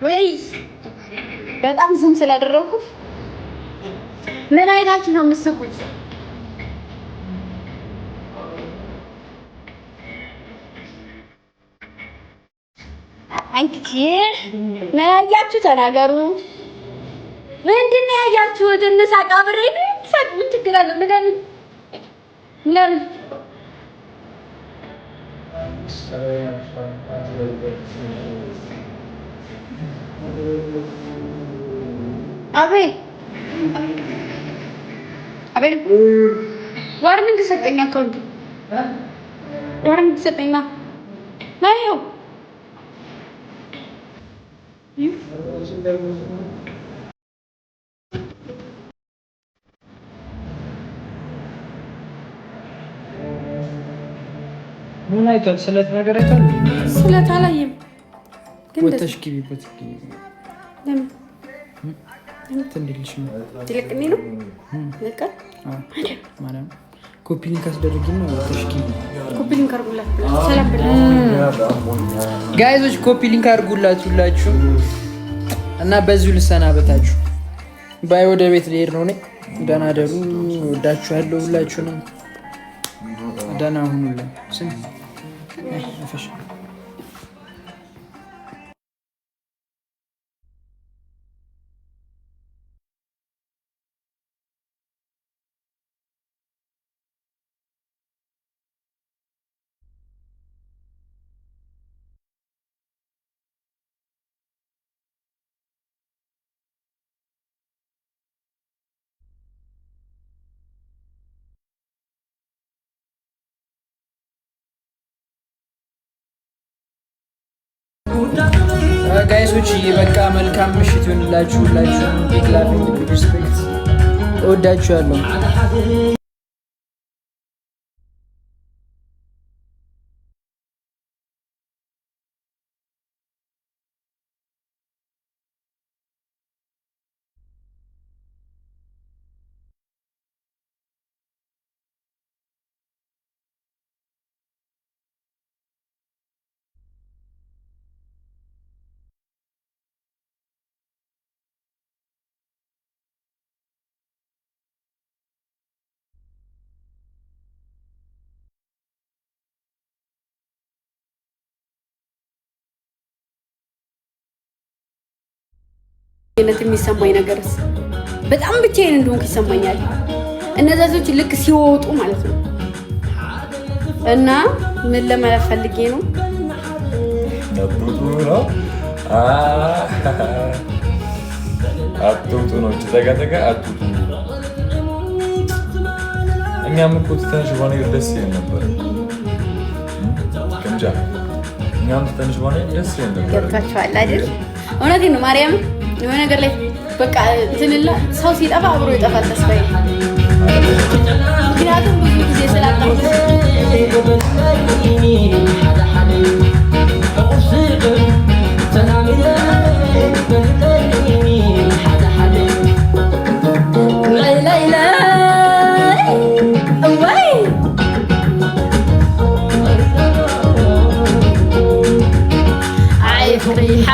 ወይ በጣም ዝም ስላደረኩ ምን አይታችሁ ነው የምትስቁት? አንቺ ምን ያያችሁ ተናገሩ። ምንድን ነው ያያችሁት? እንሳቅ አብረን እንሳቅ። ምን ችግር አለ? ምን አቤል ዋርኒንግ ሰጠኝ። አካውንት ዋርኒንግ ሰጠኝ። ናየው ምን አይቷል? ስለት ነገር አይቷል? ስለት አላየም። ወተሽ ግቢበት። ለምን ትንድልሽ ነው? ትልቅኔ ነው ለካ ማለት ኮፒ ሊንክ አስደርጊና ወተሽ ግቢ። ኮፒ ሊንክ አድርጉላት። ሰላም ብላ ጋይዞች፣ ኮፒ ሊንክ አድርጉላት ሁላችሁ እና በዚሁ ልሰናበታችሁ። ባይ ወደ ቤት ልሄድ ነው እኔ። ደህና ደሩ። ወዳችኋለሁ ሁላችሁንም። ደህና ሁኑልኝ። ስም አፈሽ ጋይሶች በቃ መልካም ምሽት ይሁንላችሁ። ሁላችሁ ቢግ ላቭ ኤንድ ቢግ ሪስፔክት። እወዳችኋለሁ። የሚሰማኝ ነገርስ በጣም ብቻዬን እንደሆንኩ ይሰማኛል። እነዛ ሰዎች ልክ ሲወጡ ማለት ነው። እና ምን ለማለት ፈልጌ ነው? አትውጡ ነው ተዘጋተጋ አትውጡ። እኛም እኮ ትንሽ ሆነ ደስ ይል ነበር። ከምጃ እኛም ትንሽ ሆነ ደስ ይል ነበር። ገብታችኋል አይደል? እውነቴን ነው ማርያም። የሆነ ነገር ላይ በቃ እንትንላ ሰው ሲጠፋ አብሮ ይጠፋል ተስፋዬ